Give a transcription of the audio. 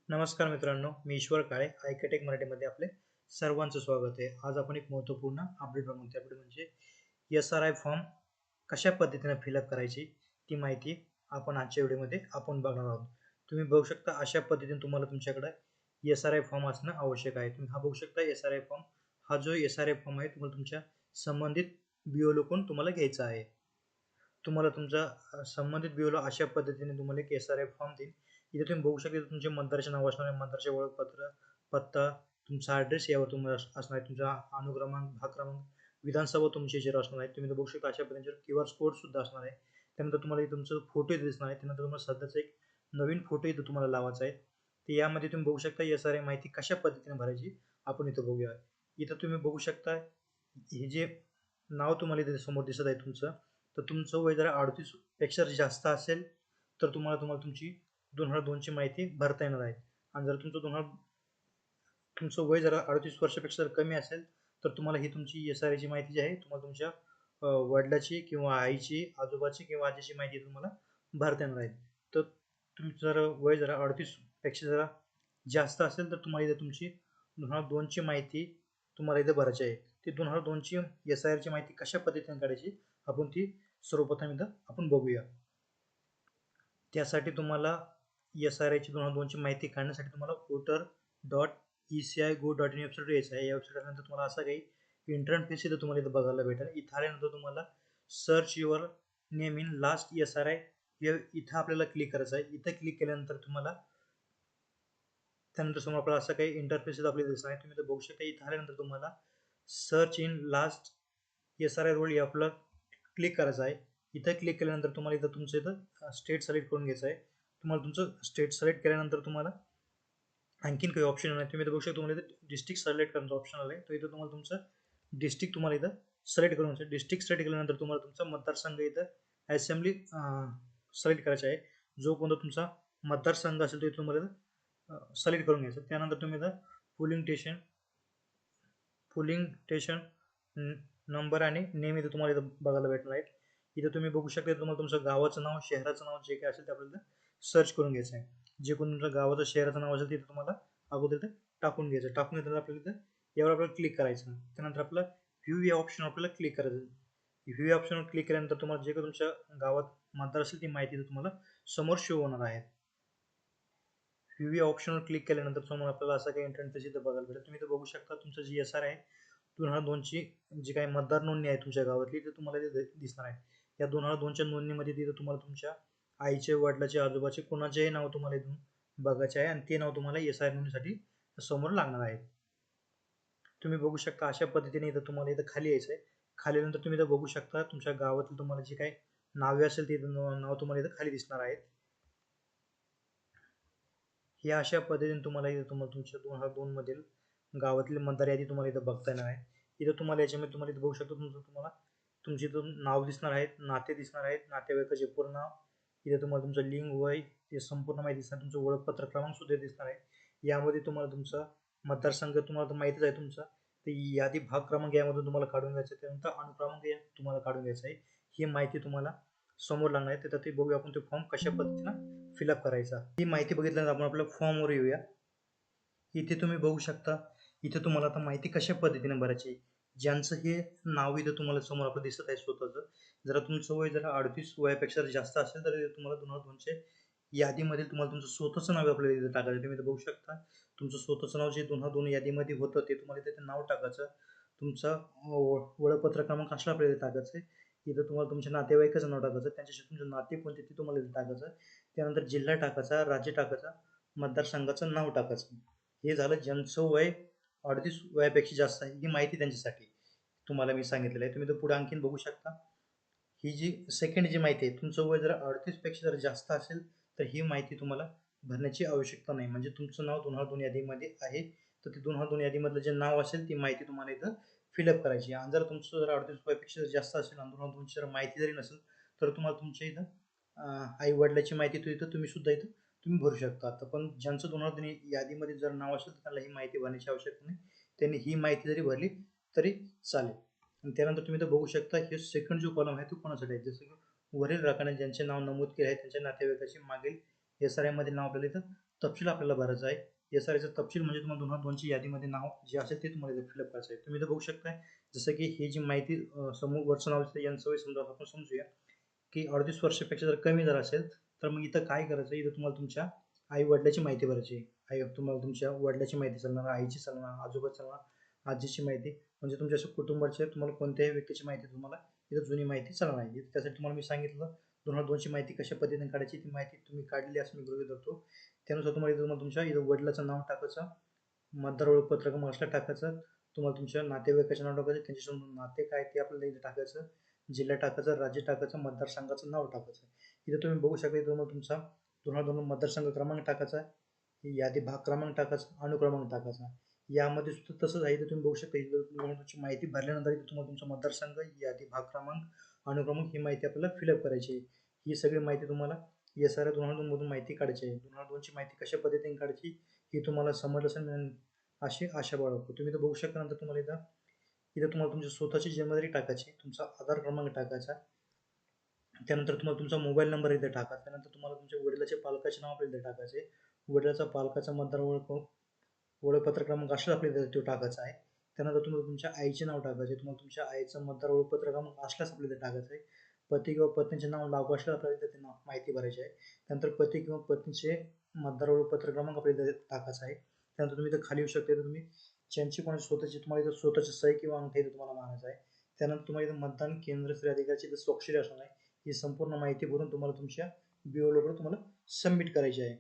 नमस्कार मित्रांनो, मी ईश्वर काळे आयकेटेक मराठीमध्ये आपले सर्वांचं स्वागत आहे. आज आपण एक महत्त्वपूर्ण अपडेट बघून ते अपडेट म्हणजे SRI फॉर्म कशा पद्धतीने फिलअप करायची ती माहिती आपण आजच्या व्हिडिओमध्ये आपण बघणार आहोत. तुम्ही बघू शकता अशा पद्धतीने तुम्हाला तुमच्याकडे SRI फॉर्म असणं आवश्यक आहे. तुम्ही हा बघू शकता SRI फॉर्म. हा जो SRI फॉर्म आहे तुम्हाला तुमच्या संबंधित BOलो कडून तुम्हाला घ्यायचा आहे. तुम्हाला तुमचा संबंधित BOला अशा पद्धतीने तुम्हाला एक SRI फॉर्म देईल. इथे तुम्ही बघू शकता तुमचे मतदाराचे नाव असणार आहे, मतदाराचे ओळखपत्र, पत्ता, तुमचा ॲड्रेस यावर तुम्हाला असणार आहे, तुमचा अनुक्रमांक, भाग क्रमांक, विधानसभा तुमची याच्यावर असणार आहे. तुम्ही बघू शकता अशा पद्धतीने QR कोड सुद्धा असणार आहे. त्यानंतर तुम्हाला इथे तुमचं फोटो दिसणार आहे. त्यानंतर तुम्हाला सध्याचा एक नवीन फोटो इथं तुम्हाला लावायचा आहे. तर यामध्ये तुम्ही बघू शकता SRI माहिती कशा पद्धतीने भरायची आपण इथं बघूया. इथं तुम्ही बघू शकता हे जे नाव तुम्हाला इथे समोर दिसत आहे तुमचं, तर तुमचं वय जर 38 पेक्षा जास्त असेल तर तुम्हाला तुमची 2002 ची माहिती भरता येणार आहे. आणि जर तुमचं वय जर 38 वर्षापेक्षा जर कमी असेल तर तुम्हाला ही तुमची SRI ची माहिती जी आहे तुम्हाला तुमच्या वडिलाची किंवा आईची, आजोबाची किंवा आजीची माहिती तुम्हाला भरता येणार आहे. तर तुमचं जर वय जरा 38 पेक्षा जरा जास्त असेल तर तुम्हाला इथे तुमची 2002 ची माहिती तुम्हाला इथे भरायची आहे. ती 2002 ची SRI ची माहिती कशा पद्धतीने काढायची आपण ती सर्वप्रथम इथं आपण बघूया. त्यासाठी तुम्हाला SRI ची 2002 ची माहिती काढण्यासाठी तुम्हाला voter.eci.go.in वेबसाईटवर यायचं आहे. या वेबसाईट आल्यानंतर तुम्हाला असा काही इंटरफेस इथं तुम्हाला इथं बघायला भेटेल. इथं आल्यानंतर तुम्हाला search your name in last SRI इथं आपल्याला क्लिक करायचं आहे. इथं क्लिक केल्यानंतर तुम्हाला त्यानंतर समोर आपल्याला असं काही इंटरफेस आपल्याला दिसणार आहे. तुम्ही इथं बघू शकता. इथं आल्यानंतर तुम्हाला search in last SRI roll या आपल्याला क्लिक करायचं आहे. इथं क्लिक केल्यानंतर तुम्हाला इथं तुमचं इथं स्टेट सिलेक्ट करून घ्यायचं आहे. तुम्हाला तुमचं स्टेट सिलेक्ट केल्यानंतर तुम्हाला आणखीन काही ऑप्शन नाही. तुम्ही इथं बघू शकता तुम्हाला इथं डिस्ट्रिक्ट सिलेक्ट करण्याचा ऑप्शन आलाय. तर इथं तुम्हाला तुमचं डिस्ट्रिक्ट तुम्हाला इथं सिलेक्ट करून घ्यायचं. डिस्ट्रिक्ट सिलेक्ट केल्यानंतर तुम्हाला तुमचा मतदारसंघ इथं असेंब्ली सिलेक्ट करायचा आहे. जो कोणता तुमचा मतदारसंघ असेल तो तुम्हाला इथं सिलेक्ट करून घ्यायचं. त्यानंतर तुम्ही इथं पोलिंग स्टेशन नंबर आणि नेम इथं तुम्हाला इथं बघायला भेटणार आहेत. इथं तुम्ही बघू शकता तुम्हाला तुमचं गावाचं नाव, शहराचं नाव जे काही असेल ते आपल्याला सर्च करून घ्यायचं आहे. जे कोण तुमचं गावाचं, शहराचं नाव असेल तिथं तुम्हाला अगोदर इथं टाकून घ्यायचं. टाकून घेतल्यानंतर आपल्याला इथं यावर आपल्याला क्लिक करायचं. त्यानंतर आपलं व्ह्यू या ऑप्शन आपल्याला क्लिक करायचं. व्ह्यू या ऑप्शनवर क्लिक केल्यानंतर तुम्हाला जे काही तुमच्या गावात मतदार असेल ती माहिती तुम्हाला समोर शो होणार आहे. व्ह्यू या ऑप्शनवर क्लिक केल्यानंतर समोर आपल्याला असं काही इंटरफेस इथं बघायला भेटेल. तुम्ही इथं बघू शकता तुमचं जी SRI आहे 2002 ची जी काही मतदार नोंदणी आहे तुमच्या गावातली ते तुम्हाला इथे दिसणार आहे. या 2002 च्या नोंदणीमध्ये तिथं तुम्हाला तुमच्या आईचे, वडिलाचे, आजोबाचे कोणाचेही नाव तुम्हाला इथून बघायचे आहे आणि ते नाव तुम्हाला SRI नोंदणीसाठी समोर लागणार आहे. तुम्ही बघू शकता अशा पद्धतीने इथं तुम्हाला इथं खाली यायचं आहे. खाली नंतर तुम्ही इथं बघू शकता तुमच्या गावातील तुम्हाला जे काही नावे असेल ते नाव तुम्हाला इथं खाली दिसणार आहेत. ही अशा पद्धतीने तुम्हाला इथं तुमच्या 2002 मधील गावातली मतदार यादी तुम्हाला इथं बघता येणार आहे. इथं तुम्हाला याच्यामध्ये तुम्हाला इथं बघू शकता तुम्हाला तुमचे इथून नाव दिसणार आहेत, नाते दिसणार आहेत, नातेवाईकाचे पूर्ण नाव, इथे तुम्हाला तुमचं लिंग, वय हे संपूर्ण माहिती दिसणार, तुमचं ओळखपत्र क्रमांक सुद्धा दिसणार आहे. यामध्ये तुम्हाला तुमचा मतदारसंघ तुम्हाला तर माहितीच आहे तुमचा, तर यादी भाग क्रमांक यामधून तुम्हाला काढून घ्यायचं आहे. त्यानंतर अनुक्रमांक तुम्हाला काढून घ्यायचा आहे. ही माहिती तुम्हाला समोर लागणार आहे. तर ते बघूया आपण ते फॉर्म कशा पद्धतीनं फिलअप करायचा. ही माहिती बघितल्यानंतर आपण आपल्या फॉर्मवर येऊया. इथे तुम्ही बघू शकता इथे तुम्हाला आता माहिती कशा पद्धतीने भरायची. ज्यांचं हे नाव इथं तुम्हाला समोर आपलं दिसत आहे स्वतःचं, जरा तुमचं वय जरा 38 वयापेक्षा जास्त असेल तर तुम्हाला 2002 यादीमध्ये तुम्हाला तुमचं स्वतःचं नाव आपल्याला इथे टाकायचं. तुम्ही इथं बघू शकता तुमचं स्वतःचं नाव जे 2002 यादीमध्ये होतं ते तुम्हाला इथे नाव टाकायचं. तुमचं ओळखपत्र क्रमांक असला आपल्याला इथे टाकायचं. इथं तुम्हाला तुमच्या नातेवाईकाचं नाव टाकायचं, त्यांच्याशी तुमचे नाते कोणते ते तुम्हाला इथे टाकायचं. त्यानंतर जिल्हा टाकायचा, राज्य टाकायचा, मतदारसंघाचं नाव टाकायचं. हे झालं ज्यांचं वय 38 वयापेक्षा जास्त आहे. ही माहिती त्यांच्यासाठी तुम्हाला मी सांगितलेलं आहे. तुम्ही तर पुढे आणखीन बघू शकता. ही जी सेकंड जी माहिती आहे, तुमचं वय जर 38 पेक्षा जर जास्त असेल तर ही माहिती तुम्हाला भरण्याची आवश्यकता नाही. म्हणजे तुमचं नाव 2002 यादीमध्ये आहे तर ते 2002 यादीमधलं जे नाव असेल ती माहिती तुम्हाला इथं फिलअप करायची. आणि जर तुमचं जर 38 वयापेक्षा जास्त असेल आणि 2002 जर माहिती जरी नसेल तर तुम्हाला तुमच्या इथं आई वडिलाची माहिती इथं तुम्ही सुद्धा इथं तुम्ही भरू शकता. आता पण ज्यांचं 2002 यादीमध्ये जर नाव असेल तर त्यांना ही माहिती भरण्याची आवश्यकता नाही. त्यांनी ही माहिती जरी भरली तरी चालेल. आणि त्यानंतर तुम्ही इथं बघू शकता हे सेकंड जो कॉलम आहे तो कोणासाठी आहे. जसं की वरील रकाने ज्यांचे नाव नमूद केले आहे त्यांच्या नातेवाईकाची मागील SRI मध्ये नाव आपल्याला इथं तपशील आपल्याला भरायचा आहे. SRAचा तपशील म्हणजे तुम्हाला 2002ची यादीमध्ये नाव जे असेल ते तुम्हाला इथे फिलअप करायचं आहे. तुम्ही इथं बघू शकताय जसं की ही जी माहिती समोर वरचं नाव दिसतंय यांचं समजा आपण समजूया की 38 वर्षापेक्षा जर कमी जर असेल तर मग इथं काय करायचं, इथं तुम्हाला तुमच्या आई वडिलाची माहिती भरायची आहे. तुम्हाला तुमच्या वडिलाची माहिती चालणार, आईची चालणार, आजोबाची चालणार, आजीची माहिती, म्हणजे तुमच्या कुटुंबाचे तुम्हाला कोणत्याही व्यक्तीची माहिती तुम्हाला इथं जुनी माहिती चालणार आहे. त्यासाठी तुम्हाला मी सांगितलं 2002ची माहिती कशा पद्धतीने काढायची, ती माहिती तुम्ही काढली असं मी गृहीत धरतो. त्यानुसार तुम्हाला तुमच्या इथं वडिलाचं नाव टाकायचं, मतदार ओळखपत्र क्रमांक टाकायचं, तुम्हाला तुमच्या नातेवाईकाचे नाव टाकायचं, त्यांच्यासोबत नाते काय ते आपल्याला इथे टाकायचं, जिल्हा टाकायचा, राज्य टाकायचं, मतदारसंघाचं नाव टाकायचं. इथे तुम्ही बघू शकता इथं मग तुमचा 2002 मतदारसंघ क्रमांक टाकायचा, यादी भाग क्रमांक टाकायचा, अनुक्रमांक टाकायचा. यामध्ये सुद्धा तसंच आहे. इथं तुम्ही बघू शकता इथं तुमची माहिती भरल्यानंतर इथं तुम्हाला तुमचा मतदारसंघ, यादी भाग क्रमांक, अनुक्रमांक ही माहिती आपल्याला फिलअप करायची आहे. ही सगळी माहिती तुम्हाला SRA 2002 मधून माहिती काढायची आहे. 2002ची माहिती कशा पद्धतीने काढायची ही तुम्हाला समजलं असेल अशी आशा बाळगतो. तुम्ही इथं बघू शकता. नंतर तुम्हाला इथं इथं तुम्हाला तुमची स्वतःची जन्मतारीख टाकायची, तुमचा आधार क्रमांक टाकायचा, त्यानंतर तुम्हाला तुमचा मोबाईल नंबर इथे टाकायचा, त्यानंतर तुम्हाला तुमच्या वडिलाचे पालकाचे नाव आपल्याला इथे टाकायचे, वडिलाचा पालकाचा मतदार ओळखपत्र क्रमांक असला आपल्याला तो टाकायचा आहे. त्यानंतर तुम्हाला तुमच्या आईचे नाव टाकायचे, तुम्हाला तुमच्या आईचं मतदार ओळखपत्र क्रमांक असल्यास आपल्याला इथे टाकायचं आहे. पती किंवा पत्नीचे नाव लागू असल्यास आपल्याला इथे माहिती भरायची आहे. त्यानंतर पती किंवा पत्नीचे मतदार ओळखपत्र क्रमांक आपल्याला इथे टाकायचा आहे. त्यानंतर तुम्ही इथं खाली येऊ शकता, तुम्ही ज्यांची कोणी स्वतःची तुम्हाला इथं स्वतःची सही किंवा अंगठा इथे तुम्हाला मारायचा आहे. त्यानंतर तुम्हाला इथं मतदान केंद्र श्री अधिकाऱ्याची स्वाक्षरी असणार आहे. ही संपूर्ण माहिती भरून तुम्हाला तुमच्या BLO कडे तुम्हाला सबमिट करायची आहे.